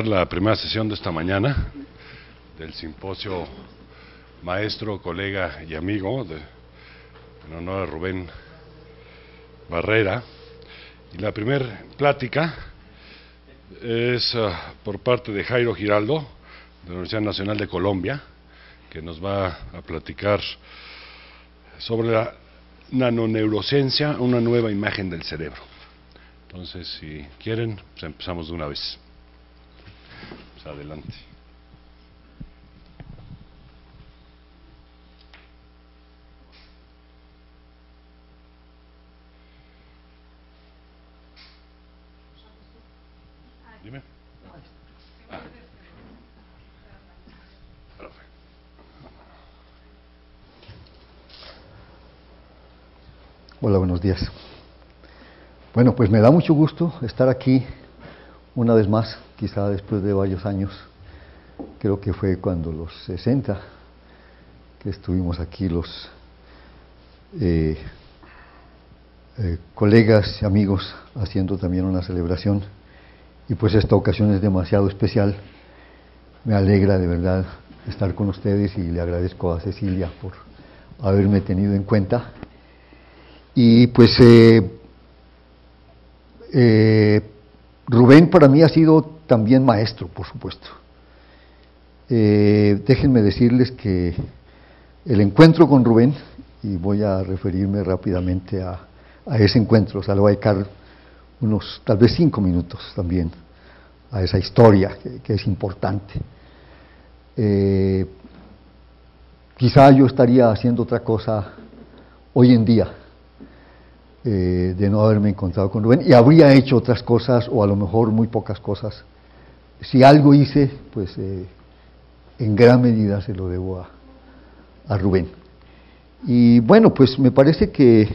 La primera sesión de esta mañana del simposio maestro, colega y amigo en honor a Rubén Barrera, y la primera plática es por parte de Jairo Giraldo de la Universidad Nacional de Colombia, que nos va a platicar sobre la nanoneurociencia, una nueva imagen del cerebro. Entonces, si quieren, pues empezamos de una vez. Adelante. Dime. Hola, buenos días. Bueno, pues me da mucho gusto estar aquí una vez más, quizá después de varios años. Creo que fue cuando los 60 que estuvimos aquí los colegas y amigos haciendo también una celebración, y pues esta ocasión es demasiado especial. Me alegra de verdad estar con ustedes y le agradezco a Cecilia por haberme tenido en cuenta. Y pues Rubén para mí ha sido también maestro, por supuesto. Déjenme decirles que el encuentro con Rubén, y voy a referirme rápidamente a ese encuentro, o sea, le voy a dedicar unos, tal vez 5 minutos también a esa historia que es importante. Quizá yo estaría haciendo otra cosa hoy en día, de no haberme encontrado con Rubén, y habría hecho otras cosas, o a lo mejor muy pocas cosas. Si algo hice, pues en gran medida se lo debo a Rubén. Y bueno, pues me parece que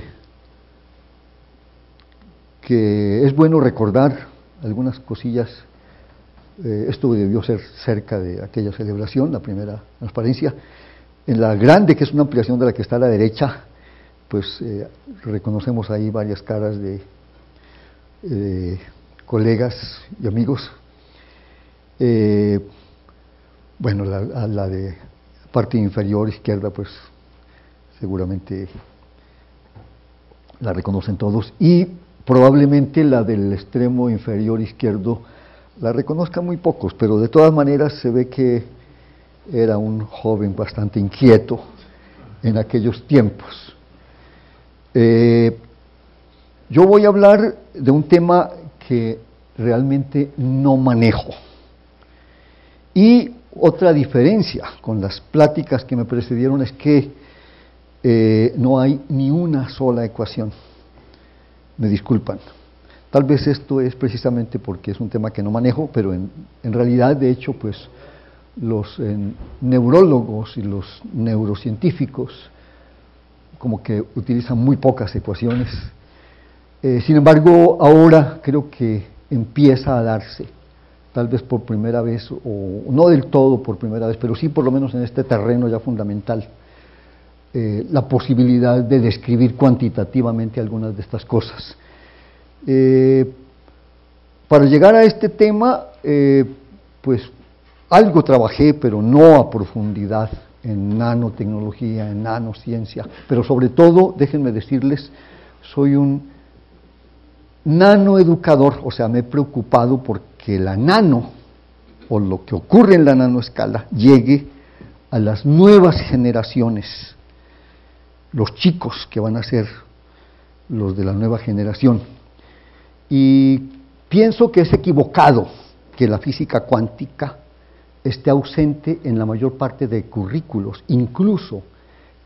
es bueno recordar algunas cosillas. Esto debió ser cerca de aquella celebración, la primera transparencia. En la grande, que es una ampliación de la que está a la derecha, pues reconocemos ahí varias caras de colegas y amigos. Bueno, la de parte inferior izquierda, pues seguramente la reconocen todos, y probablemente la del extremo inferior izquierdo la reconozcan muy pocos, pero de todas maneras se ve que era un joven bastante inquieto en aquellos tiempos. Yo voy a hablar de un tema que realmente no manejo. Y otra diferencia con las pláticas que me precedieron es que no hay ni una sola ecuación. Me disculpan. Tal vez esto es precisamente porque es un tema que no manejo, pero en realidad, de hecho, pues los neurólogos y los neurocientíficos como que utilizan muy pocas ecuaciones. Sin embargo, ahora creo que empieza a darse, tal vez por primera vez, o no del todo por primera vez, pero sí por lo menos en este terreno ya fundamental, la posibilidad de describir cuantitativamente algunas de estas cosas. Para llegar a este tema, pues algo trabajé, pero no a profundidad, en nanotecnología, en nanociencia, pero sobre todo, déjenme decirles, soy un nanoeducador, o sea, me he preocupado porque la nano, o lo que ocurre en la nanoescala, llegue a las nuevas generaciones, los chicos que van a ser los de la nueva generación. Y pienso que es equivocado que la física cuántica esté ausente en la mayor parte de currículos, incluso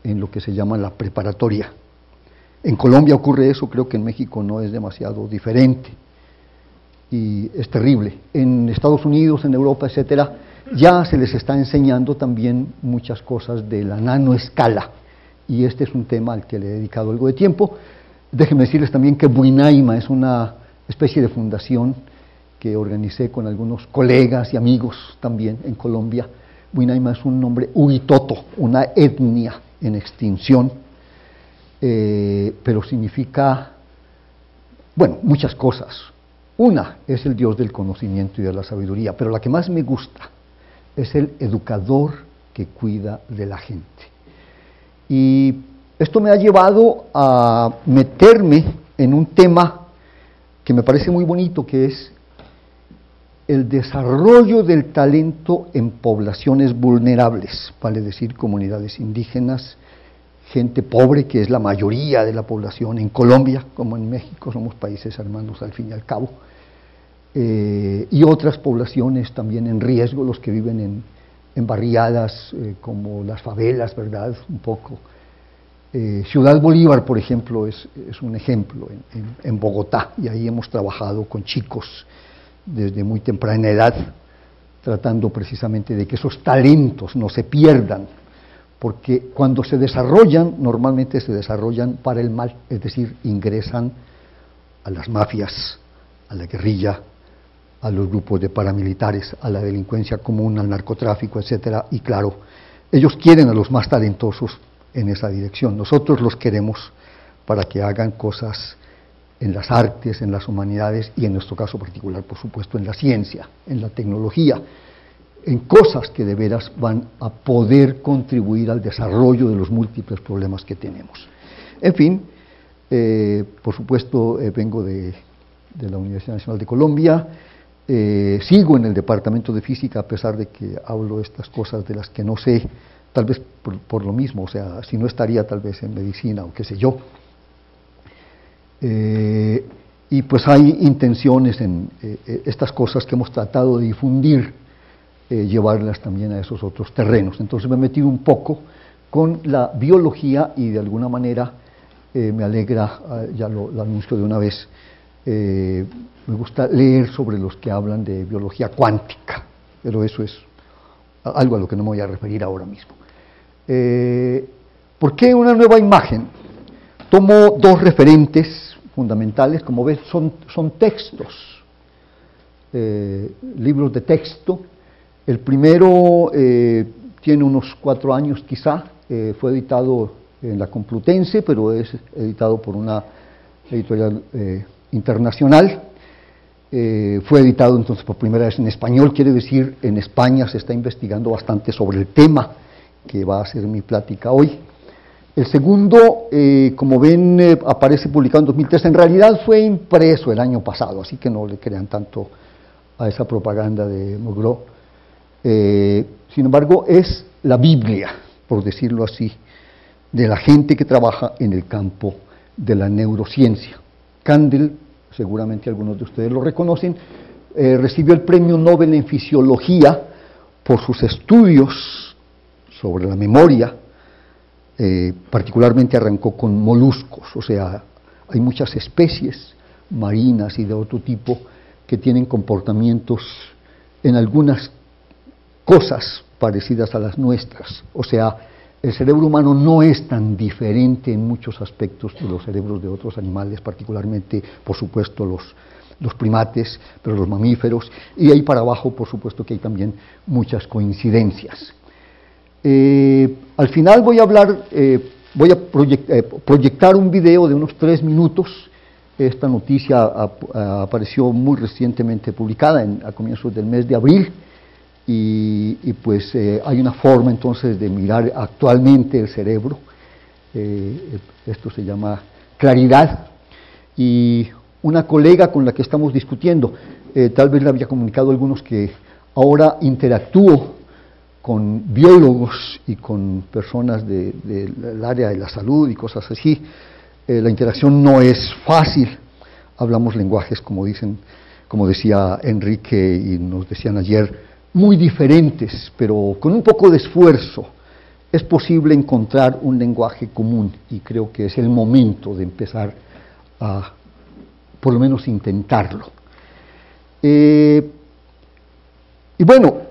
en lo que se llama la preparatoria. En Colombia ocurre eso, creo que en México no es demasiado diferente, y es terrible. En Estados Unidos, en Europa, etcétera, ya se les está enseñando también muchas cosas de la nanoescala, y este es un tema al que le he dedicado algo de tiempo. Déjenme decirles también que Buinaima es una especie de fundación que organicé con algunos colegas y amigos también en Colombia. Buinaima es un nombre huitoto, una etnia en extinción, pero significa, bueno, muchas cosas. Una es el Dios del conocimiento y de la sabiduría, pero la que más me gusta es el educador que cuida de la gente. Y esto me ha llevado a meterme en un tema que me parece muy bonito, que es el desarrollo del talento en poblaciones vulnerables, vale decir, comunidades indígenas, gente pobre, que es la mayoría de la población en Colombia, como en México, somos países hermanos al fin y al cabo, y otras poblaciones también en riesgo, los que viven en barriadas como las favelas, ¿verdad? Un poco. Ciudad Bolívar, por ejemplo, es un ejemplo en Bogotá, y ahí hemos trabajado con chicos desde muy temprana edad, tratando precisamente de que esos talentos no se pierdan, porque cuando se desarrollan, normalmente se desarrollan para el mal, es decir, ingresan a las mafias, a la guerrilla, a los grupos de paramilitares, a la delincuencia común, al narcotráfico, etcétera, y claro, ellos quieren a los más talentosos en esa dirección. Nosotros los queremos para que hagan cosas en las artes, en las humanidades y en nuestro caso particular, por supuesto, en la ciencia, en la tecnología, en cosas que de veras van a poder contribuir al desarrollo de los múltiples problemas que tenemos. En fin, por supuesto, vengo de la Universidad Nacional de Colombia, sigo en el departamento de física a pesar de que hablo estas cosas de las que no sé, tal vez por lo mismo, o sea, si no estaría tal vez en medicina o qué sé yo. Y pues hay intenciones en estas cosas que hemos tratado de difundir, llevarlas también a esos otros terrenos. Entonces me he metido un poco con la biología y de alguna manera me alegra, ya lo anuncio de una vez, me gusta leer sobre los que hablan de biología cuántica, pero eso es algo a lo que no me voy a referir ahora mismo. ¿Por qué una nueva imagen? Tomo dos referentes fundamentales, como ves, son textos, libros de texto. El primero tiene unos 4 años quizá, fue editado en la Complutense, pero es editado por una editorial internacional. Fue editado entonces por primera vez en español, quiere decir, en España se está investigando bastante sobre el tema que va a ser mi plática hoy. El segundo, como ven, aparece publicado en 2003, en realidad fue impreso el año pasado, así que no le crean tanto a esa propaganda de Mogro. Sin embargo, es la Biblia, por decirlo así, de la gente que trabaja en el campo de la neurociencia. Kandel, seguramente algunos de ustedes lo reconocen, recibió el Premio Nobel en Fisiología por sus estudios sobre la memoria. Particularmente arrancó con moluscos, o sea, hay muchas especies marinas y de otro tipo que tienen comportamientos en algunas cosas parecidas a las nuestras, o sea, el cerebro humano no es tan diferente en muchos aspectos de los cerebros de otros animales, particularmente, por supuesto, los primates, pero los mamíferos, y ahí para abajo, por supuesto, que hay también muchas coincidencias. Al final voy a hablar, voy a proyectar un video de unos 3 minutos. Esta noticia apareció muy recientemente publicada a comienzos del mes de abril y pues hay una forma entonces de mirar actualmente el cerebro. Esto se llama claridad, y una colega con la que estamos discutiendo, tal vez le había comunicado a algunos que ahora interactúo con biólogos y con personas del área de la salud y cosas así. La interacción no es fácil, hablamos lenguajes, como decía Enrique y nos decían ayer, muy diferentes, pero con un poco de esfuerzo es posible encontrar un lenguaje común, y creo que es el momento de empezar a, por lo menos, intentarlo. Y bueno,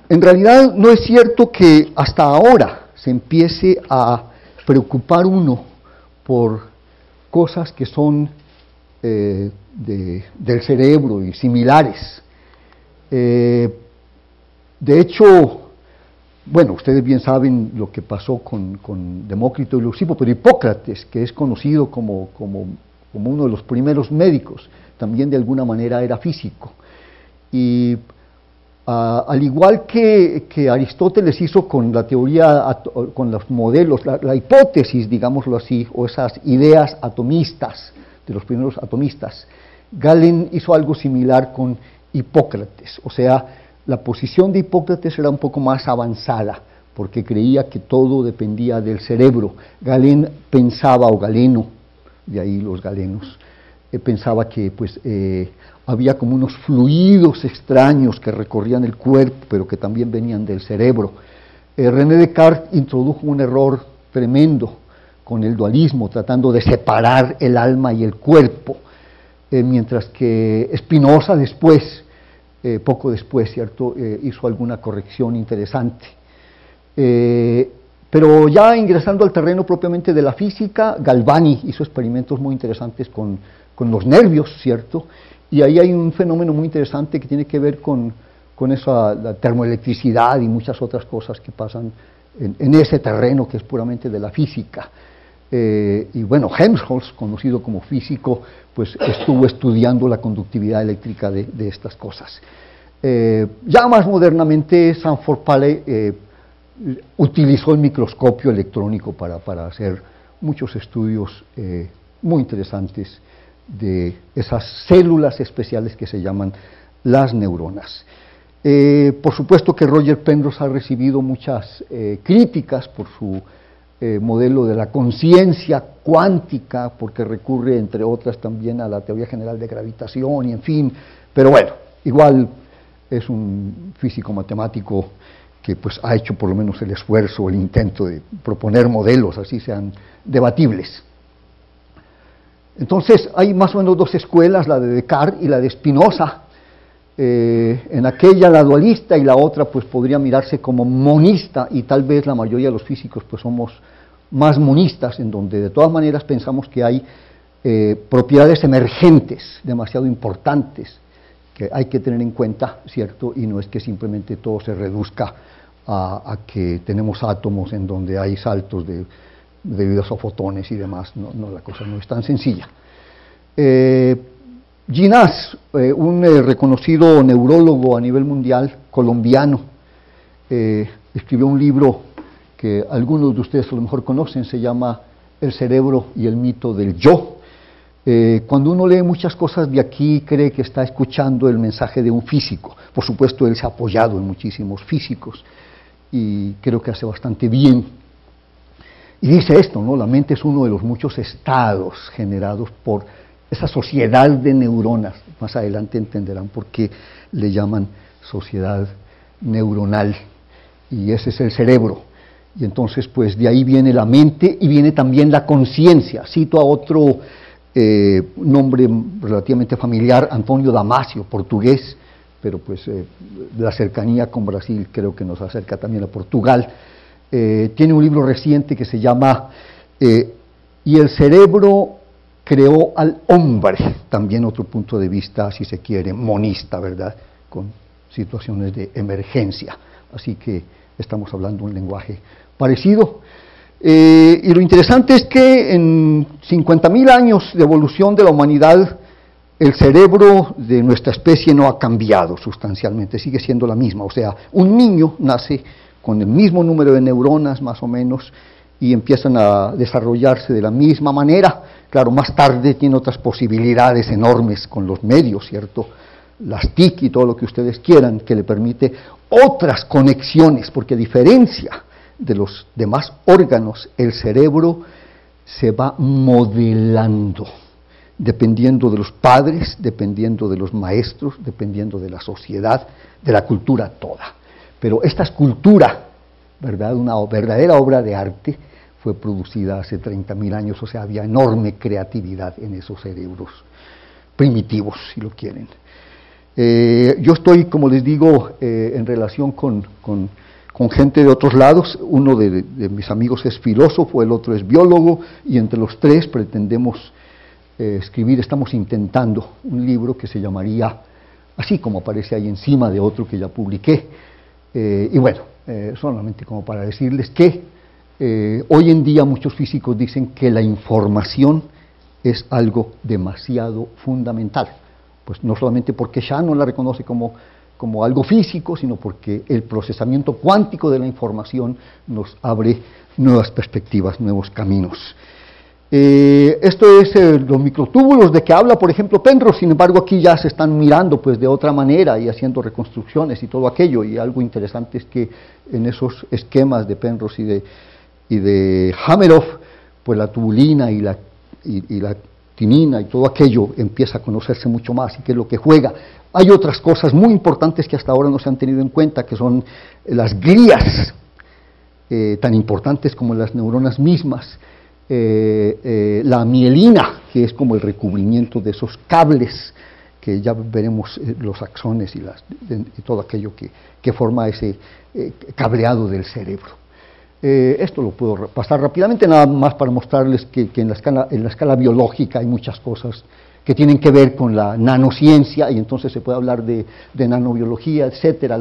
en realidad no es cierto que hasta ahora se empiece a preocupar uno por cosas que son del cerebro y similares. De hecho, bueno, ustedes bien saben lo que pasó con Demócrito y Leucipo, pero Hipócrates, que es conocido como uno de los primeros médicos, también de alguna manera era físico. Y al igual que Aristóteles hizo con la teoría, con los modelos, la hipótesis, digámoslo así, o esas ideas atomistas, de los primeros atomistas, Galen hizo algo similar con Hipócrates. O sea, la posición de Hipócrates era un poco más avanzada, porque creía que todo dependía del cerebro. Galen pensaba, o Galeno, de ahí los galenos, pensaba que pues había como unos fluidos extraños que recorrían el cuerpo, pero que también venían del cerebro. René Descartes introdujo un error tremendo con el dualismo, tratando de separar el alma y el cuerpo, mientras que Spinoza después, poco después, ¿cierto?, hizo alguna corrección interesante. Pero ya ingresando al terreno propiamente de la física, Galvani hizo experimentos muy interesantes con los nervios, ¿cierto? Y ahí hay un fenómeno muy interesante que tiene que ver con la termoelectricidad y muchas otras cosas que pasan en ese terreno que es puramente de la física. Y bueno, Helmholtz, conocido como físico, pues estuvo estudiando la conductividad eléctrica de estas cosas. Ya más modernamente, Sanford Paley utilizó el microscopio electrónico para hacer muchos estudios muy interesantes de esas células especiales que se llaman las neuronas. Por supuesto que Roger Penrose ha recibido muchas críticas por su modelo de la conciencia cuántica, porque recurre, entre otras, también a la teoría general de gravitación y en fin, pero bueno, igual es un físico matemático que pues ha hecho por lo menos el esfuerzo, el intento de proponer modelos, así sean debatibles. Entonces hay más o menos dos escuelas, la de Descartes y la de Spinoza. En aquella la dualista y la otra pues podría mirarse como monista, y tal vez la mayoría de los físicos pues somos más monistas, en donde de todas maneras pensamos que hay propiedades emergentes demasiado importantes que hay que tener en cuenta, ¿cierto? Y no es que simplemente todo se reduzca a que tenemos átomos en donde hay saltos debidos a fotones y demás. No, la cosa no es tan sencilla. Ginás, un reconocido neurólogo a nivel mundial, colombiano, escribió un libro que algunos de ustedes a lo mejor conocen, se llama El cerebro y el mito del yo. Cuando uno lee muchas cosas de aquí, cree que está escuchando el mensaje de un físico. Por supuesto, él se ha apoyado en muchísimos físicos y creo que hace bastante bien. Y dice esto, ¿no? La mente es uno de los muchos estados generados por esa sociedad de neuronas. Más adelante entenderán por qué le llaman sociedad neuronal. Y ese es el cerebro. Y entonces, pues de ahí viene la mente y viene también la conciencia. Cito a otro nombre relativamente familiar, Antonio Damasio, portugués, pero pues la cercanía con Brasil creo que nos acerca también a Portugal. Tiene un libro reciente que se llama Y el cerebro creó al hombre, también otro punto de vista, si se quiere, monista, ¿verdad?, con situaciones de emergencia. Así que estamos hablando un lenguaje parecido. Y lo interesante es que en 50.000 años de evolución de la humanidad, el cerebro de nuestra especie no ha cambiado sustancialmente, sigue siendo la misma. O sea, un niño nace con el mismo número de neuronas, más o menos, y empiezan a desarrollarse de la misma manera. Claro, más tarde tiene otras posibilidades enormes con los medios, ¿cierto? Las TIC y todo lo que ustedes quieran, que le permite otras conexiones, porque a diferencia de los demás órganos, el cerebro se va modelando, dependiendo de los padres, dependiendo de los maestros, dependiendo de la sociedad, de la cultura toda. Pero esta escultura, ¿verdad?, una verdadera obra de arte, fue producida hace 30.000 años, o sea, había enorme creatividad en esos cerebros primitivos, si lo quieren. Yo estoy, como les digo, en relación con gente de otros lados. Uno de mis amigos es filósofo, el otro es biólogo, y entre los tres pretendemos escribir, estamos intentando un libro que se llamaría, así como aparece ahí encima de otro que ya publiqué. Y bueno, solamente como para decirles que hoy en día muchos físicos dicen que la información es algo demasiado fundamental. pues no solamente porque Shannon la reconoce como algo físico, sino porque el procesamiento cuántico de la información nos abre nuevas perspectivas, nuevos caminos. Esto es los microtúbulos de que habla, por ejemplo, Penrose. Sin embargo, aquí ya se están mirando pues de otra manera y haciendo reconstrucciones y todo aquello, y algo interesante es que en esos esquemas de Penrose y de Hameroff, pues la tubulina y la tinina y todo aquello empieza a conocerse mucho más, y qué es lo que juega. Hay otras cosas muy importantes que hasta ahora no se han tenido en cuenta, que son las glías, tan importantes como las neuronas mismas, la mielina, que es como el recubrimiento de esos cables, que ya veremos los axones y todo aquello que forma ese cableado del cerebro. Esto lo puedo pasar rápidamente, nada más para mostrarles que en la escala biológica hay muchas cosas que tienen que ver con la nanociencia, y entonces se puede hablar de nanobiología, etcétera,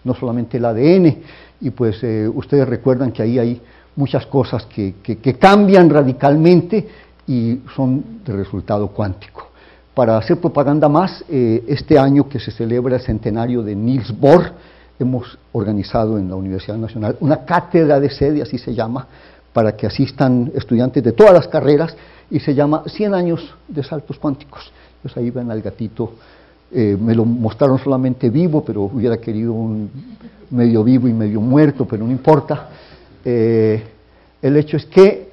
no solamente el ADN, y pues ustedes recuerdan que ahí hay muchas cosas que cambian radicalmente y son de resultado cuántico. Para hacer propaganda más, este año que se celebra el centenario de Niels Bohr, hemos organizado en la Universidad Nacional una cátedra de sede, así se llama, para que asistan estudiantes de todas las carreras, y se llama 100 años de saltos cuánticos. Entonces ahí ven al gatito, me lo mostraron solamente vivo, pero hubiera querido un medio vivo y medio muerto, pero no importa. El hecho es que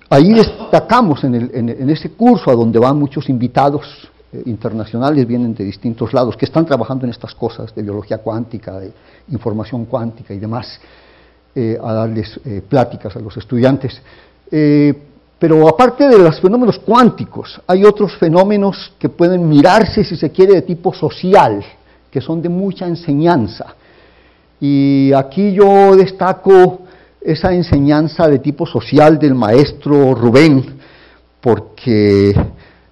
ahí destacamos en ese curso, a donde van muchos invitados internacionales, vienen de distintos lados, que están trabajando en estas cosas de biología cuántica, de información cuántica y demás, a darles pláticas a los estudiantes. Pero aparte de los fenómenos cuánticos, hay otros fenómenos que pueden mirarse, si se quiere, de tipo social, que son de mucha enseñanza. Y aquí yo destaco esa enseñanza de tipo social del maestro Rubén, porque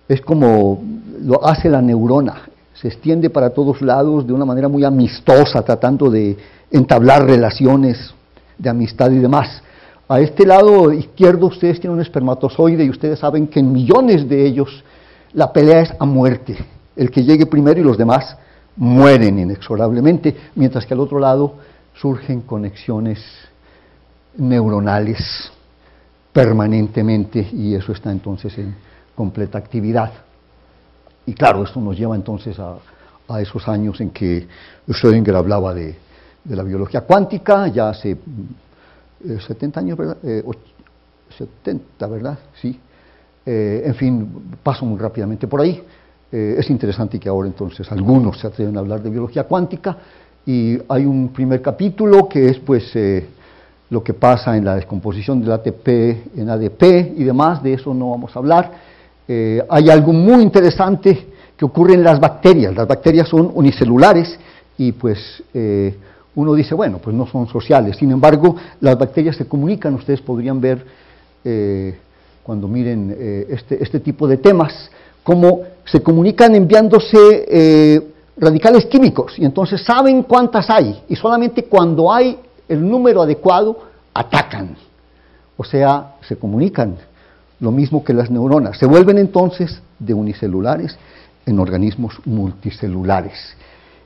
es como lo hace la neurona, se extiende para todos lados de una manera muy amistosa, tratando de entablar relaciones de amistad y demás. A este lado izquierdo ustedes tienen un espermatozoide, y ustedes saben que en millones de ellos la pelea es a muerte, el que llegue primero, y los demás mueren inexorablemente, mientras que al otro lado surgen conexiones neuronales permanentemente, y eso está entonces en completa actividad. Y claro, esto nos lleva entonces a esos años en que Schrödinger hablaba de la biología cuántica, ya hace 70 años, ¿verdad? 70, ¿verdad? Sí. En fin, paso muy rápidamente por ahí. Es interesante que ahora entonces algunos se atreven a hablar de biología cuántica, y hay un primer capítulo que es pues lo que pasa en la descomposición del ATP en ADP y demás. De eso no vamos a hablar. Hay algo muy interesante que ocurre en las bacterias. Las bacterias son unicelulares y pues uno dice, bueno, pues no son sociales. Sin embargo, las bacterias se comunican. Ustedes podrían ver cuando miren este tipo de temas, cómo se comunican enviándose radicales químicos, y entonces saben cuántas hay, y solamente cuando hay el número adecuado atacan. O sea, se comunican, lo mismo que las neuronas. Se vuelven entonces de unicelulares en organismos multicelulares.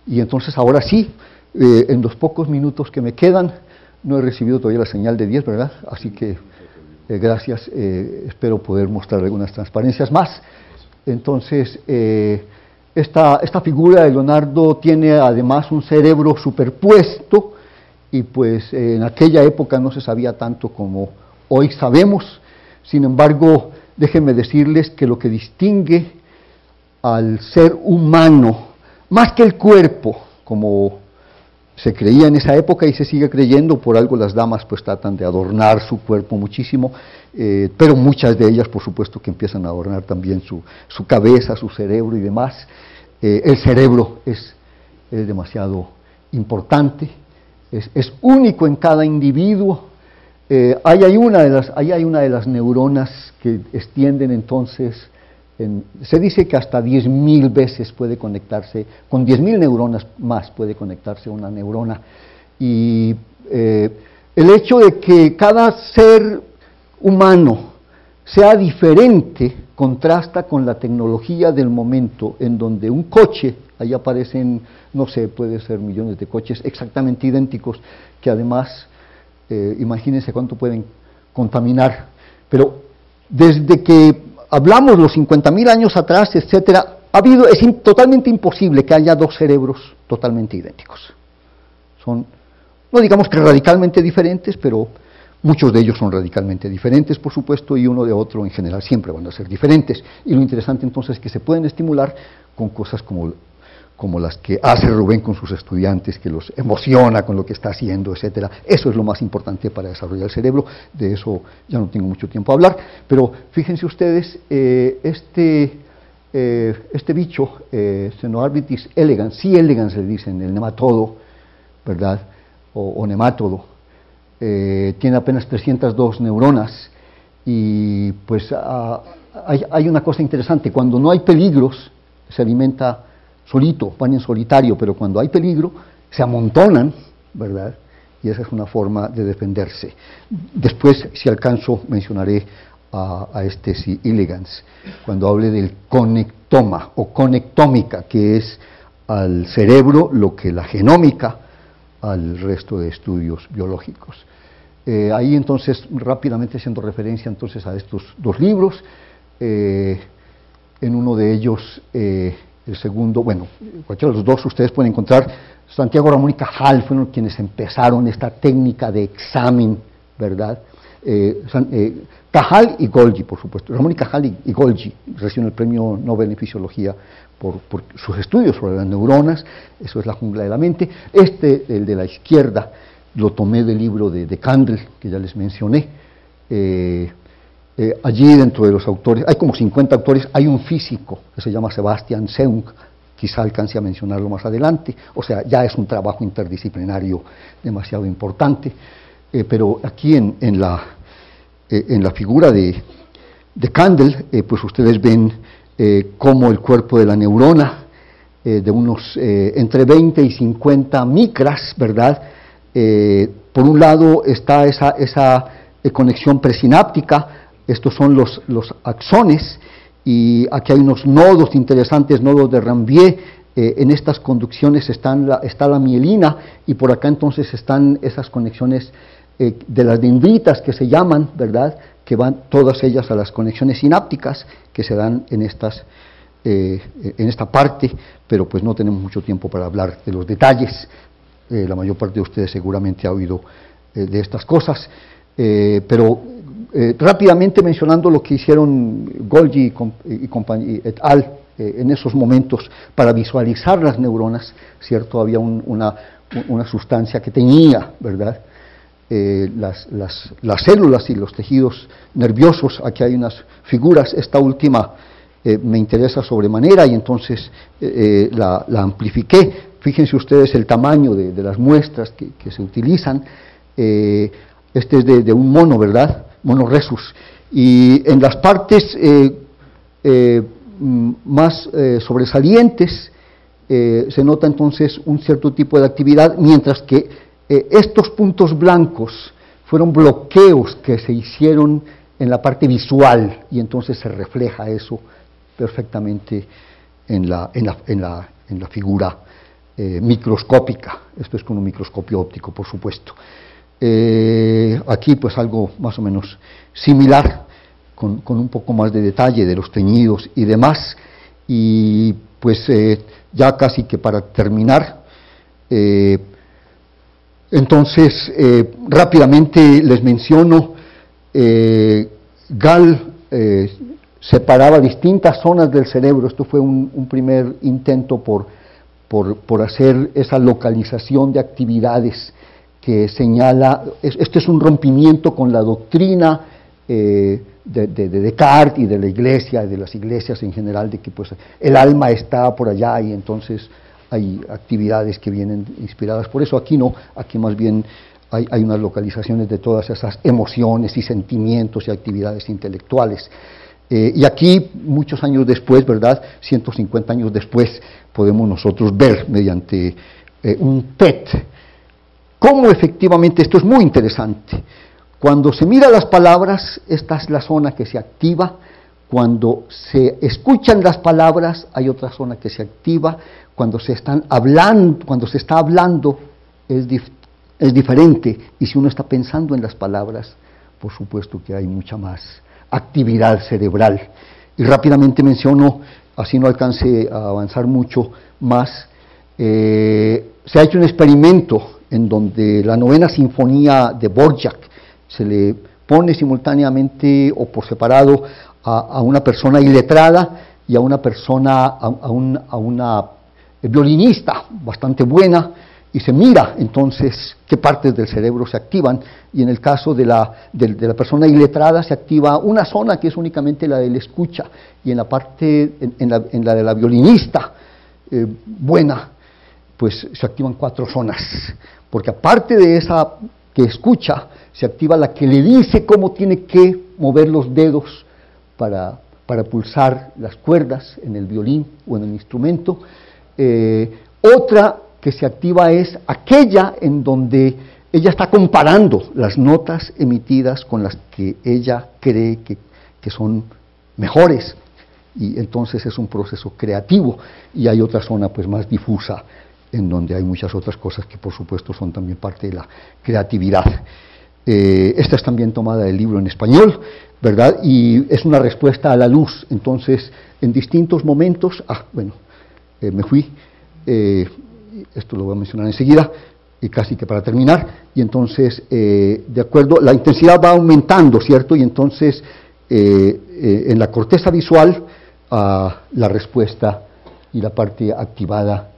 Y entonces ahora sí, en los pocos minutos que me quedan, no he recibido todavía la señal de 10, ¿verdad? Así que gracias, espero poder mostrar algunas transparencias más. Entonces, esta figura de Leonardo tiene además un cerebro superpuesto, y pues en aquella época no se sabía tanto como hoy sabemos. Sin embargo, déjenme decirles que lo que distingue al ser humano, más que el cuerpo, como se creía en esa época y se sigue creyendo, por algo las damas pues tratan de adornar su cuerpo muchísimo, pero muchas de ellas por supuesto que empiezan a adornar también su cabeza, su cerebro y demás. El cerebro es demasiado importante, es único en cada individuo. Ahí hay una de las neuronas que extienden entonces, se dice que hasta 10.000 veces puede conectarse, con 10.000 neuronas más puede conectarse una neurona. Y el hecho de que cada ser humano sea diferente contrasta con la tecnología del momento, en donde un coche, ahí aparecen, no sé, puede ser millones de coches exactamente idénticos, que además, imagínense cuánto pueden contaminar. Pero desde que hablamos los 50.000 años atrás, etcétera, es totalmente imposible que haya dos cerebros totalmente idénticos. Son, no digamos que radicalmente diferentes, pero muchos de ellos son radicalmente diferentes, por supuesto, y uno de otro en general siempre van a ser diferentes. Y lo interesante entonces es que se pueden estimular con cosas como las que hace Rubén con sus estudiantes, que los emociona con lo que está haciendo, etcétera. Eso es lo más importante para desarrollar el cerebro. De eso ya no tengo mucho tiempo a hablar, pero fíjense ustedes, este bicho, Xenoarbitis elegans, C. elegans le dicen, el nematodo, ¿verdad? O nemátodo, tiene apenas 302 neuronas, y pues hay una cosa interesante: cuando no hay peligros se alimenta solito, van en solitario, pero cuando hay peligro se amontonan, ¿verdad? Y esa es una forma de defenderse. Después, si alcanzo, mencionaré a este C. elegans, cuando hable del conectoma o conectómica, que es al cerebro lo que la genómica al resto de estudios biológicos. Ahí entonces, rápidamente haciendo referencia entonces a estos dos libros, en uno de ellos, el segundo, bueno, cualquiera de los dos ustedes pueden encontrar, Santiago Ramón y Cajal fueron quienes empezaron esta técnica de examen, ¿verdad? Cajal y Golgi, por supuesto. Ramón y Cajal y Golgi recibieron el premio Nobel en Fisiología por sus estudios sobre las neuronas. Eso es La jungla de la mente. El de la izquierda, lo tomé del libro de Kandel, que ya les mencioné. Allí, dentro de los autores, hay como 50 autores, hay un físico que se llama Sebastian Seung, quizá alcance a mencionarlo más adelante. O sea, ya es un trabajo interdisciplinario demasiado importante. Pero aquí en la figura de Kandel, pues ustedes ven cómo el cuerpo de la neurona, de unos entre 20 y 50 micras, ¿verdad? Por un lado está esa conexión presináptica, estos son los axones, y aquí hay unos nodos interesantes, nodos de Ranvier. En estas conducciones está la mielina, y por acá entonces están esas conexiones de las dendritas que se llaman, ¿verdad?, que van todas ellas a las conexiones sinápticas que se dan en esta parte, pero pues no tenemos mucho tiempo para hablar de los detalles. La mayor parte de ustedes seguramente ha oído de estas cosas, pero rápidamente mencionando lo que hicieron Golgi y compañía, et al, en esos momentos para visualizar las neuronas, ¿cierto? Había una sustancia que tenía, ¿verdad?, las células y los tejidos nerviosos. Aquí hay unas figuras, esta última me interesa sobremanera, y entonces la amplifiqué. Fíjense ustedes el tamaño de las muestras que se utilizan. Este es de un mono, ¿verdad?, mono rhesus, y en las partes más sobresalientes se nota entonces un cierto tipo de actividad, mientras que estos puntos blancos fueron bloqueos que se hicieron en la parte visual, y entonces se refleja eso perfectamente en la figura microscópica. Esto es con un microscopio óptico, por supuesto. Aquí pues algo más o menos similar, con un poco más de detalle de los teñidos y demás. Y pues ya casi que para terminar, entonces rápidamente les menciono, Gall separaba distintas zonas del cerebro. Esto fue un primer intento por hacer esa localización de actividades que señala, esto es un rompimiento con la doctrina de Descartes y de la Iglesia, de las iglesias en general, de que pues el alma está por allá y entonces hay actividades que vienen inspiradas por eso. Aquí no, aquí más bien hay unas localizaciones de todas esas emociones y sentimientos y actividades intelectuales. Y aquí, muchos años después, ¿verdad?, 150 años después, podemos nosotros ver mediante un PET cómo efectivamente, esto es muy interesante, cuando se mira las palabras, esta es la zona que se activa Cuando se escuchan las palabras, hay otra zona que se activa. Cuando se está hablando, es diferente. Y si uno está pensando en las palabras, por supuesto que hay mucha más actividad cerebral. Y rápidamente menciono, así no alcance a avanzar mucho más, se ha hecho un experimento en donde la novena sinfonía de Dvorak se le pone simultáneamente o por separado a una persona iletrada y a una persona, a una violinista bastante buena, y se mira entonces qué partes del cerebro se activan, y en el caso de la persona iletrada se activa una zona que es únicamente la del escucha, y en la parte, en la de la violinista buena, pues se activan 4 zonas, porque aparte de esa que escucha, se activa la que le dice cómo tiene que mover los dedos para pulsar las cuerdas en el violín o en el instrumento. Otra que se activa es aquella en donde ella está comparando las notas emitidas con las que ella cree que son mejores, y entonces es un proceso creativo. Y hay otra zona pues más difusa, en donde hay muchas otras cosas que por supuesto son también parte de la creatividad. Esta es también tomada del libro en español, ¿verdad? Y es una respuesta a la luz. Entonces, en distintos momentos, me fui, esto lo voy a mencionar enseguida, y casi que para terminar, y entonces, de acuerdo, la intensidad va aumentando, ¿cierto? Y entonces, en la corteza visual, la respuesta y la parte activada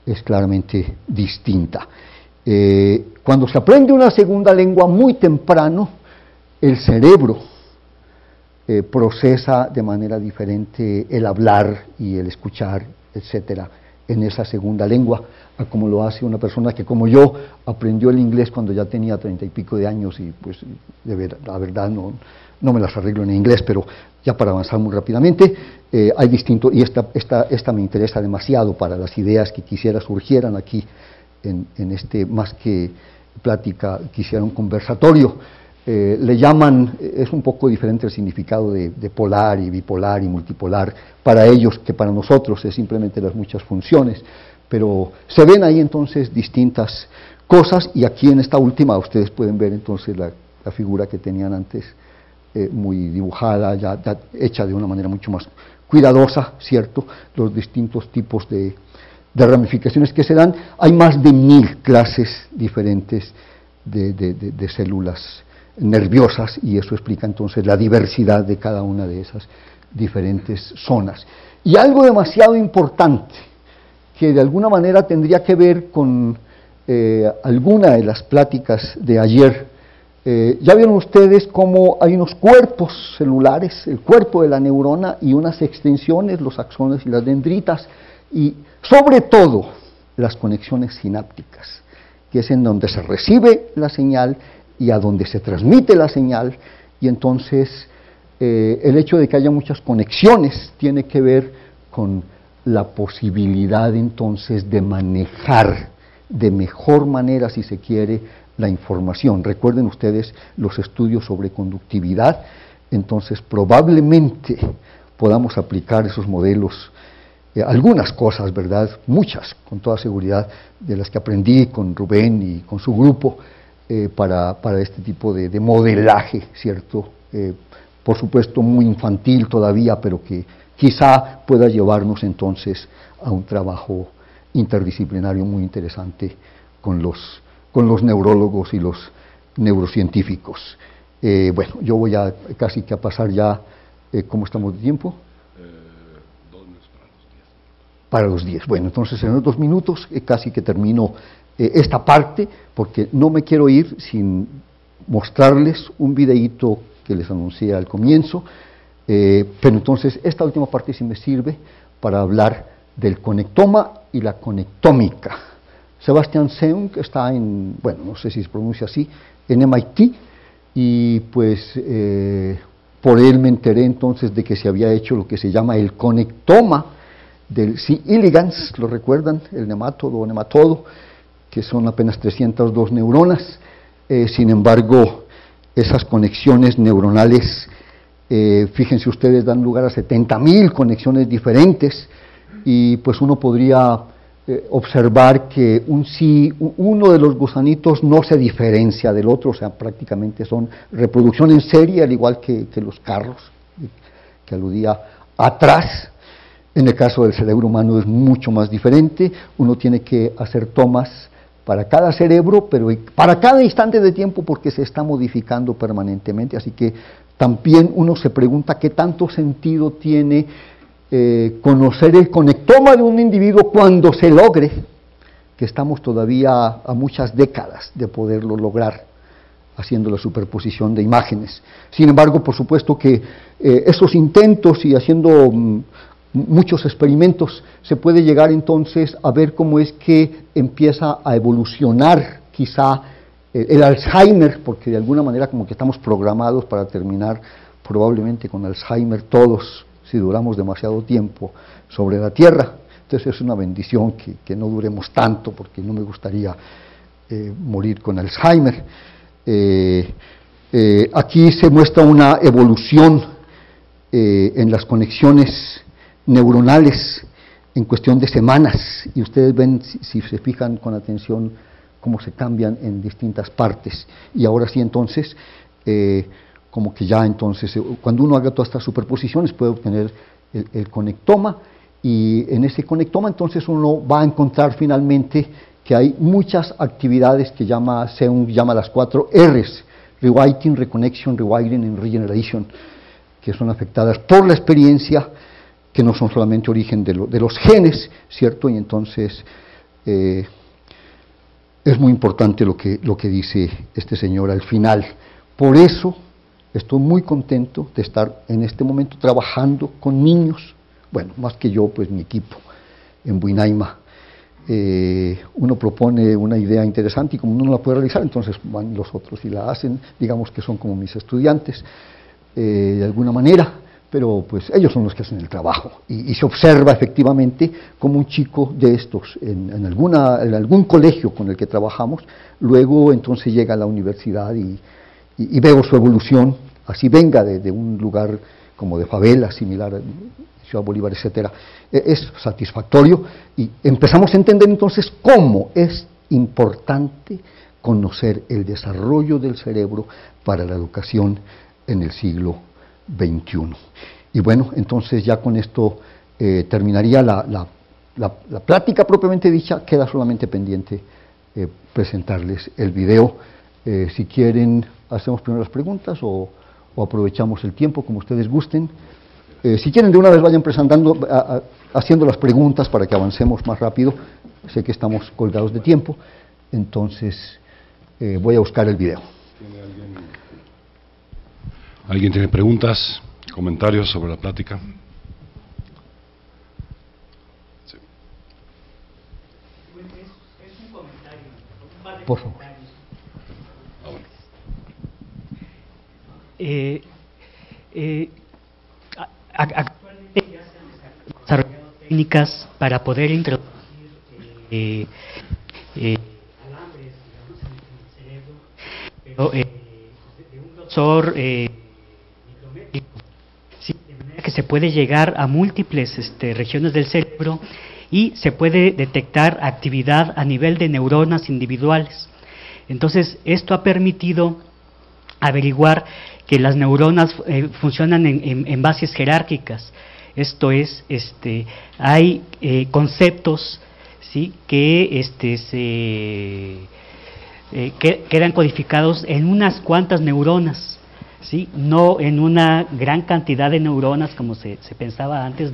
es claramente distinta. Cuando se aprende una segunda lengua muy temprano, el cerebro procesa de manera diferente el hablar y el escuchar, etcétera, en esa segunda lengua, a como lo hace una persona que, como yo, aprendió el inglés cuando ya tenía 30 y pico de años, y pues la verdad no me las arreglo en inglés, pero ya para avanzar muy rápidamente, hay distinto, y esta me interesa demasiado para las ideas que quisiera surgieran aquí en este, más que plática, quisiera un conversatorio. Le llaman, es un poco diferente el significado de polar y bipolar y multipolar para ellos que para nosotros, es simplemente las muchas funciones, pero se ven ahí entonces distintas cosas, y aquí en esta última ustedes pueden ver entonces la figura que tenían antes, muy dibujada, ya hecha de una manera mucho más cuidadosa, ¿cierto? Los distintos tipos de ramificaciones que se dan. Hay más de 1000 clases diferentes de células nerviosas, y eso explica entonces la diversidad de cada una de esas diferentes zonas. Y algo demasiado importante, que de alguna manera tendría que ver con alguna de las pláticas de ayer. Ya vieron ustedes cómo hay unos cuerpos celulares, el cuerpo de la neurona, y unas extensiones, los axones y las dendritas, y sobre todo las conexiones sinápticas, que es en donde se recibe la señal y a donde se transmite la señal. Y entonces el hecho de que haya muchas conexiones tiene que ver con la posibilidad entonces de manejar de mejor manera, si se quiere, la información. Recuerden ustedes los estudios sobre conductividad, entonces probablemente podamos aplicar esos modelos, algunas cosas, ¿verdad? Muchas, con toda seguridad, de las que aprendí con Rubén y con su grupo, para este tipo de modelaje, ¿cierto? Por supuesto muy infantil todavía, pero que quizá pueda llevarnos entonces a un trabajo interdisciplinario muy interesante con los neurólogos y los neurocientíficos. Bueno, yo voy a casi que a pasar ya, ¿cómo estamos de tiempo? 2 minutos para los 10. Para los 10. Bueno, entonces en unos 2 minutos casi que termino esta parte, porque no me quiero ir sin mostrarles un videíto que les anuncié al comienzo, pero entonces esta última parte sí me sirve para hablar del conectoma y la conectómica. Sebastian Seung está no sé si se pronuncia así, en MIT, y pues por él me enteré entonces de que se había hecho lo que se llama el conectoma del C. elegans, ¿lo recuerdan? El nemátodo o nematodo, que son apenas 302 neuronas. Sin embargo, esas conexiones neuronales Fíjense ustedes, dan lugar a 70.000 conexiones diferentes, y pues uno podría observar que uno de los gusanitos no se diferencia del otro, o sea, prácticamente son reproducción en serie, al igual que los carros, que aludía atrás. En el caso del cerebro humano es mucho más diferente, uno tiene que hacer tomas para cada cerebro, pero para cada instante de tiempo, porque se está modificando permanentemente, así que también uno se pregunta qué tanto sentido tiene conocer el conectoma de un individuo cuando se logre, que estamos todavía a muchas décadas de poderlo lograr, haciendo la superposición de imágenes. Sin embargo, por supuesto que esos intentos y haciendo muchos experimentos, se puede llegar entonces a ver cómo es que empieza a evolucionar quizá el Alzheimer, porque de alguna manera como que estamos programados para terminar probablemente con Alzheimer todos, si duramos demasiado tiempo sobre la Tierra. Entonces es una bendición que no duremos tanto, porque no me gustaría morir con Alzheimer. Aquí se muestra una evolución en las conexiones neuronales en cuestión de semanas, y ustedes ven, si se fijan con atención, cómo se cambian en distintas partes. Y ahora sí, entonces, como que ya entonces, cuando uno haga todas estas superposiciones, puede obtener el conectoma, y en ese conectoma entonces uno va a encontrar finalmente que hay muchas actividades que Seung llama las 4 R's: rewriting, reconnection, rewiring y regeneration, que son afectadas por la experiencia, que no son solamente origen de los genes, ¿cierto? Y entonces es muy importante lo que dice este señor al final. Por eso estoy muy contento de estar en este momento trabajando con niños, bueno, más que yo, pues mi equipo en Buinaima. Uno propone una idea interesante y como uno no la puede realizar, entonces van los otros y la hacen, digamos que son como mis estudiantes, de alguna manera, pero pues ellos son los que hacen el trabajo, y se observa efectivamente como un chico de estos, en algún colegio con el que trabajamos, luego entonces llega a la universidad y veo su evolución, así venga de un lugar como de favela, similar a Ciudad Bolívar, etcétera. Es satisfactorio, y empezamos a entender entonces cómo es importante conocer el desarrollo del cerebro para la educación en el siglo XXI. Y bueno, entonces ya con esto terminaría la plática propiamente dicha. Queda solamente pendiente presentarles el video. Si quieren, hacemos primero las preguntas o aprovechamos el tiempo, como ustedes gusten. Si quieren, de una vez vayan presentando, haciendo las preguntas para que avancemos más rápido. Sé que estamos colgados de tiempo, entonces voy a buscar el video. ¿Alguien tiene preguntas, comentarios sobre la plática? Sí. Es un comentario, un par de Por favor. comentarios. Actualmente ya se han desarrollado técnicas para poder introducir alambres, digamos, en el cerebro, pero de un grosor micrométrico, ¿sí? De manera que se puede llegar a múltiples regiones del cerebro y se puede detectar actividad a nivel de neuronas individuales. Entonces, esto ha permitido averiguar que las neuronas funcionan en bases jerárquicas. Esto es, hay conceptos, ¿sí?, que quedan codificados en unas cuantas neuronas, ¿sí?, no en una gran cantidad de neuronas como se pensaba antes,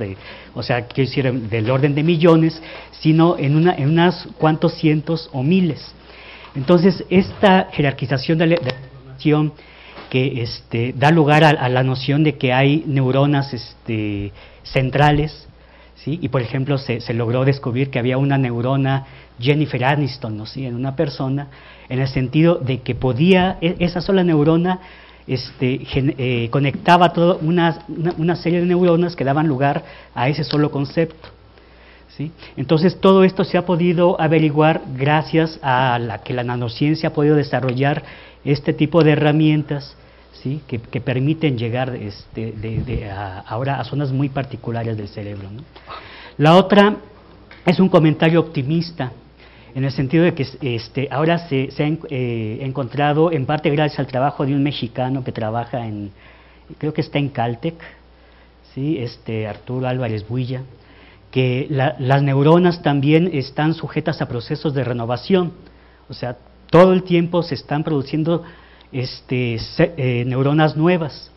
o sea, quiero decir, del orden de millones, sino en unas cuantos cientos o miles. Entonces, esta jerarquización de la información que da lugar a la noción de que hay neuronas centrales, ¿sí? Y por ejemplo se logró descubrir que había una neurona Jennifer Aniston, ¿no? ¿Sí? En una persona, en el sentido de que podía, esa sola neurona conectaba toda una serie de neuronas que daban lugar a ese solo concepto, ¿sí? Entonces todo esto se ha podido averiguar gracias a que la nanociencia ha podido desarrollar este tipo de herramientas, ¿sí? que permiten llegar ahora a zonas muy particulares del cerebro, ¿no? La otra es un comentario optimista, en el sentido de que ahora se ha encontrado, en parte gracias al trabajo de un mexicano que trabaja creo que está en Caltech, ¿sí? Arturo Álvarez Builla, que las neuronas también están sujetas a procesos de renovación, o sea, todo el tiempo se están produciendo neuronas nuevas.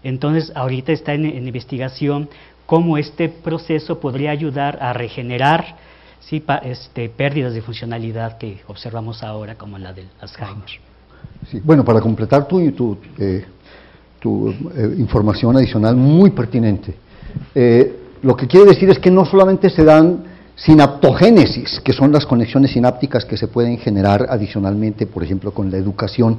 Entonces, ahorita está en investigación cómo este proceso podría ayudar a regenerar, ¿sí? Pérdidas de funcionalidad que observamos ahora, como la del Alzheimer. Sí, bueno, para completar tu información adicional muy pertinente, lo que quiere decir es que no solamente se dan sinaptogénesis, que son las conexiones sinápticas que se pueden generar adicionalmente, por ejemplo, con la educación,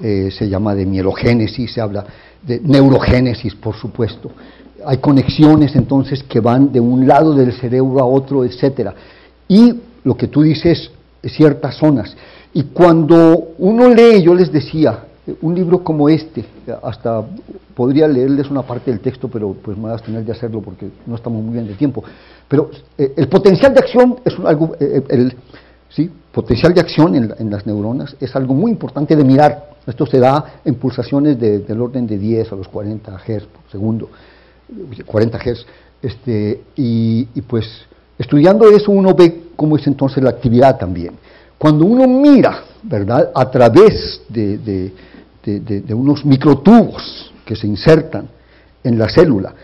se llama de mielogénesis, se habla de neurogénesis, por supuesto. Hay conexiones entonces que van de un lado del cerebro a otro, etcétera. Y lo que tú dices, ciertas zonas. Y cuando uno lee, yo les decía, un libro como este, hasta podría leerles una parte del texto, pero pues me voy a abstener de hacerlo porque no estamos muy bien de tiempo. Pero el potencial de acción es algo, potencial de acción en las neuronas es algo muy importante de mirar. Esto se da en pulsaciones del orden de 10 a los 40 Hz por segundo, 40 Hz, y pues estudiando eso uno ve cómo es entonces la actividad también. Cuando uno mira, ¿verdad?, a través de unos microtubos que se insertan en la célula,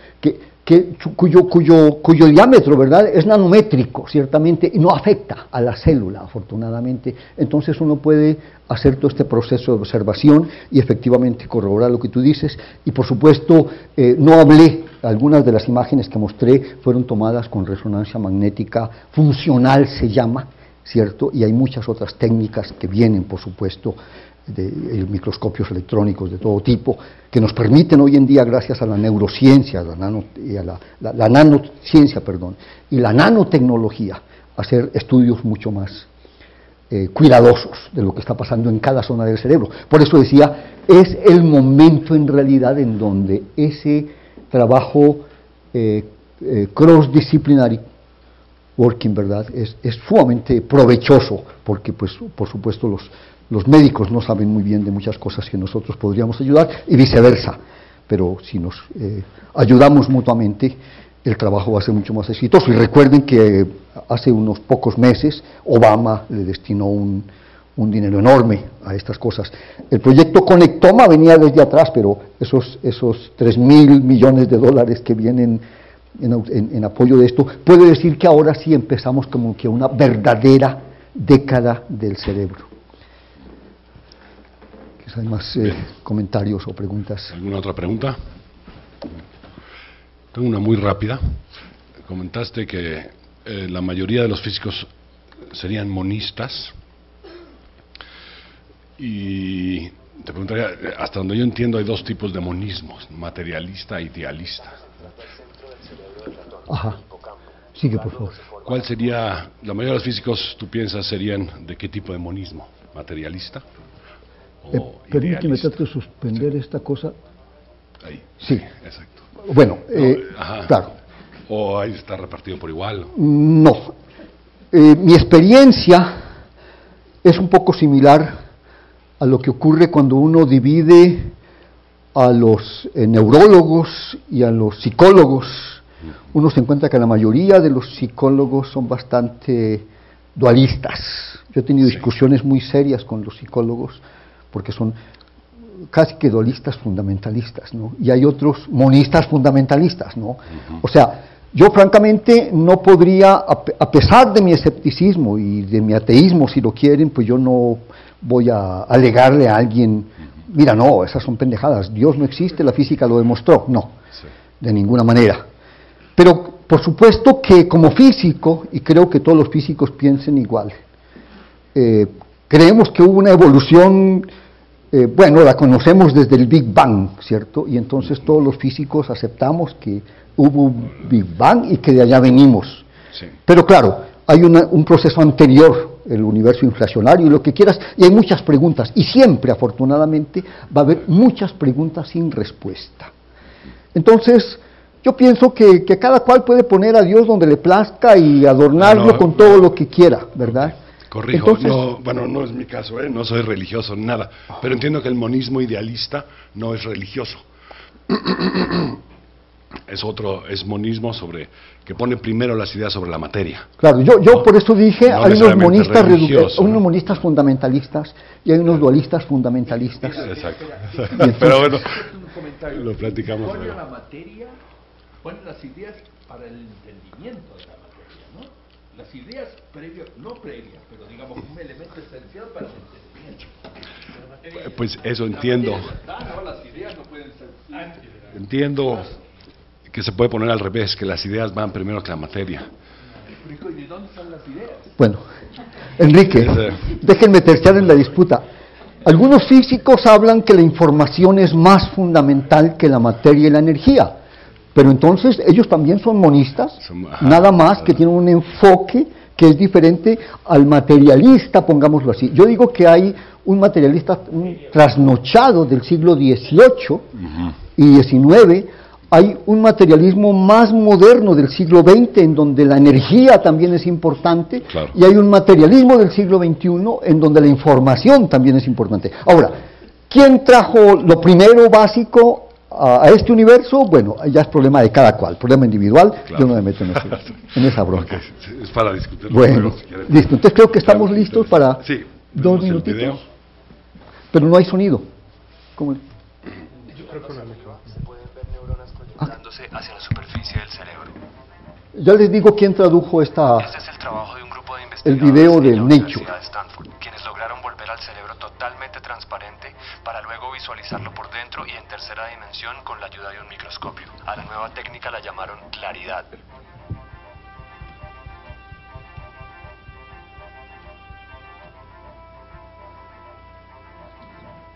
cuyo diámetro, ¿verdad?, es nanométrico, ciertamente, y no afecta a la célula, afortunadamente, entonces uno puede hacer todo este proceso de observación y efectivamente corroborar lo que tú dices, y por supuesto, no hablé, algunas de las imágenes que mostré fueron tomadas con resonancia magnética funcional, se llama, ¿cierto?, y hay muchas otras técnicas que vienen, por supuesto, de microscopios electrónicos de todo tipo, que nos permiten hoy en día, gracias a la neurociencia, la nanociencia, y la nanotecnología, hacer estudios mucho más cuidadosos de lo que está pasando en cada zona del cerebro. Por eso decía, es el momento en realidad en donde ese trabajo cross-disciplinary working, ¿verdad?, es sumamente provechoso, porque pues por supuesto los médicos no saben muy bien de muchas cosas que nosotros podríamos ayudar y viceversa, pero si nos ayudamos mutuamente, el trabajo va a ser mucho más exitoso. Y recuerden que hace unos pocos meses Obama le destinó un dinero enorme a estas cosas. El proyecto Conectoma venía desde atrás, pero esos 3.000 millones de dólares que vienen en apoyo de esto, puedo decir que ahora sí empezamos como que una verdadera década del cerebro. ¿Hay más comentarios o preguntas? ¿Alguna otra pregunta? Tengo una muy rápida. Comentaste que la mayoría de los físicos serían monistas. Y te preguntaría, hasta donde yo entiendo hay dos tipos de monismos, materialista e idealista. Ajá. Sigue, por favor. ¿Cuál sería, la mayoría de los físicos, tú piensas, serían de qué tipo de monismo? ¿Materialista? Permíteme tratar de suspender esta cosa. Ahí. Sí. Exacto. Bueno, claro. ¿O ahí está repartido por igual? No. Mi experiencia es un poco similar a lo que ocurre cuando uno divide a los neurólogos y a los psicólogos. Uno se encuentra que la mayoría de los psicólogos son bastante dualistas. Yo he tenido discusiones muy serias con los psicólogos porque son casi que dualistas fundamentalistas, ¿no? Y hay otros monistas fundamentalistas, ¿no? O sea, yo francamente no podría, a pesar de mi escepticismo y de mi ateísmo, si lo quieren, pues yo no voy a alegarle a alguien, mira, no, esas son pendejadas, Dios no existe, la física lo demostró. No, de ninguna manera. Pero por supuesto que como físico, y creo que todos los físicos piensen igual, creemos que hubo una evolución, bueno, la conocemos desde el Big Bang, ¿cierto? Y entonces todos los físicos aceptamos que hubo un Big Bang y que de allá venimos. Sí. Pero claro, hay un proceso anterior, el universo inflacionario y lo que quieras, y hay muchas preguntas, y siempre, afortunadamente, va a haber muchas preguntas sin respuesta. Entonces, yo pienso que cada cual puede poner a Dios donde le plazca y adornarlo con todo lo que quiera, ¿verdad? Corrijo, Entonces, no es mi caso, no soy religioso, nada, pero entiendo que el monismo idealista no es religioso. Es monismo que pone primero las ideas sobre la materia. Claro, yo por eso dije, No hay necesariamente unos monistas fundamentalistas y hay unos dualistas fundamentalistas. Exacto. Entonces, Pero bueno, Un comentario. lo platicamos Pone luego. la materia, pone las ideas para el entendimiento de la materia, ¿no? Las ideas previas, no previas, pero digamos un elemento esencial para el entendimiento. Pues eso entiendo. No, las ideas no pueden ser antes. Entiendo que se puede poner al revés, que las ideas van primero que la materia. Pero, ¿y de dónde están las ideas? bueno, Enrique, déjenme terciar en la disputa. Algunos físicos hablan que la información es más fundamental que la materia y la energía, pero entonces ellos también son monistas, nada más que tienen un enfoque que es diferente al materialista, pongámoslo así. Yo digo que hay un materialista trasnochado del siglo XVIII y XIX, hay un materialismo más moderno del siglo XX, en donde la energía también es importante, Claro. y hay un materialismo del siglo XXI, en donde la información también es importante. Ahora, ¿quién trajo lo primero básico a este universo? Bueno, ya es problema de cada cual, problema individual, Claro. yo no me meto en esa bronca. Ok, es para discutir. Bueno, si quieres. listo, entonces creo que estamos listos para Sí, 2 vemos el minutitos, video. pero no hay sonido. ¿Cómo? Se pueden ver neuronas proyectándose hacia la superficie del cerebro. Ya les digo quién tradujo esta... Este es el trabajo de un grupo de El investigadores video de en la Nature. Universidad de Stanford, quienes lograron volver al cerebro totalmente transparente para luego visualizarlo por dentro y en tercera dimensión con la ayuda de un microscopio. A la nueva técnica la llamaron claridad.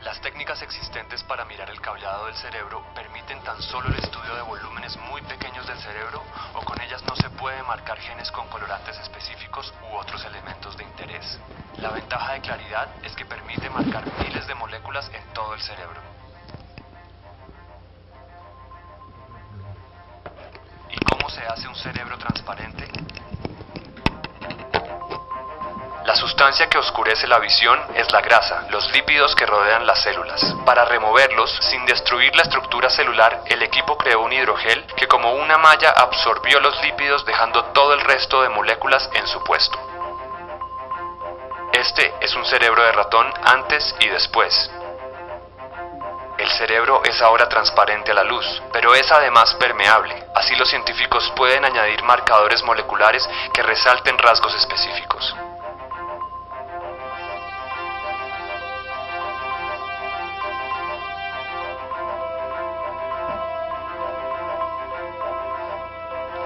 Las técnicas existentes para mirar el cableado del cerebro permiten tan solo el estudio de volúmenes muy pequeños del cerebro, o con ellas no se puede marcar genes con colorantes específicos u otros elementos de interés. La ventaja de claridad es que permite marcar miles de moléculas en todo el cerebro. ¿Y cómo se hace un cerebro transparente? La sustancia que oscurece la visión es la grasa, los lípidos que rodean las células. Para removerlos, sin destruir la estructura celular, el equipo creó un hidrogel que como una malla absorbió los lípidos, dejando todo el resto de moléculas en su puesto. Este es un cerebro de ratón antes y después. El cerebro es ahora transparente a la luz, pero es además permeable. Así los científicos pueden añadir marcadores moleculares que resalten rasgos específicos.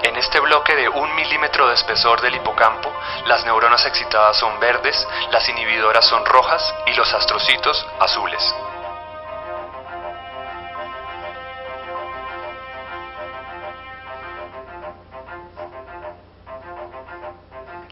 En este bloque de 1 milímetro de espesor del hipocampo, las neuronas excitadas son verdes, las inhibidoras son rojas y los astrocitos azules.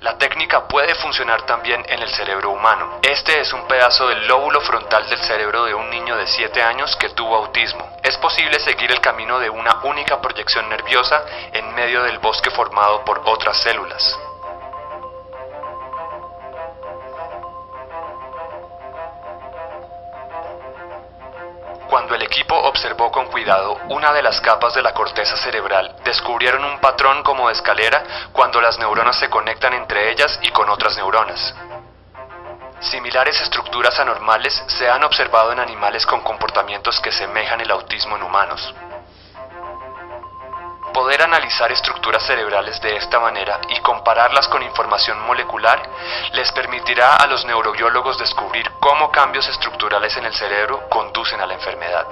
La técnica puede funcionar también en el cerebro humano. Este es un pedazo del lóbulo frontal del cerebro de un niño de 7 años que tuvo autismo. Es posible seguir el camino de una única proyección nerviosa en medio del bosque formado por otras células. Cuando el equipo observó con cuidado una de las capas de la corteza cerebral, descubrieron un patrón como de escalera cuando las neuronas se conectan entre ellas y con otras neuronas. Similares estructuras anormales se han observado en animales con comportamientos que semejan el autismo en humanos. Poder analizar estructuras cerebrales de esta manera y compararlas con información molecular les permitirá a los neurobiólogos descubrir cómo cambios estructurales en el cerebro conducen a la enfermedad.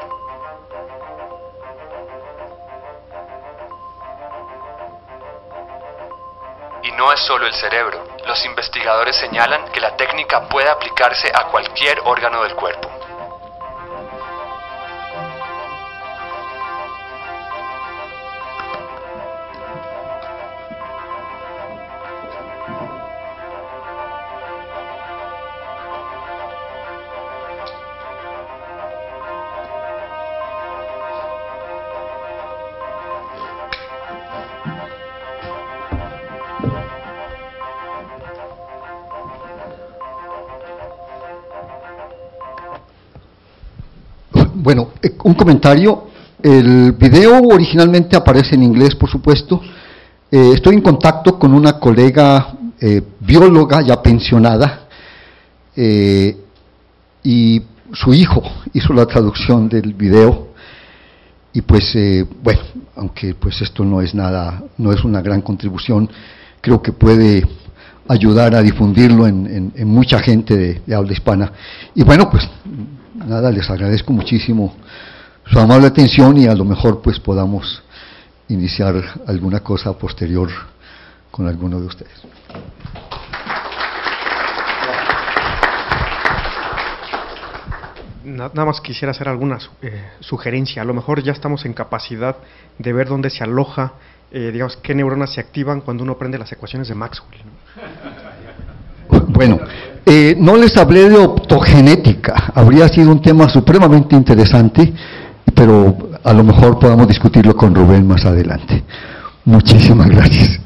Y no es solo el cerebro. Los investigadores señalan que la técnica puede aplicarse a cualquier órgano del cuerpo. Bueno, un comentario. El video originalmente aparece en inglés, por supuesto. Estoy en contacto con una colega bióloga ya pensionada y su hijo hizo la traducción del video. Y pues, bueno, aunque pues esto no es nada, no es una gran contribución, creo que puede ayudar a difundirlo en mucha gente de habla hispana. Y bueno, pues nada, les agradezco muchísimo su amable atención y a lo mejor pues podamos iniciar alguna cosa posterior con alguno de ustedes. Nada más quisiera hacer alguna sugerencia. A lo mejor ya estamos en capacidad de ver dónde se aloja, digamos, qué neuronas se activan cuando uno aprende las ecuaciones de Maxwell, ¿no? Bueno, no les hablé de optogenética. Habría sido un tema supremamente interesante, pero a lo mejor podamos discutirlo con Rubén más adelante. Muchísimas gracias.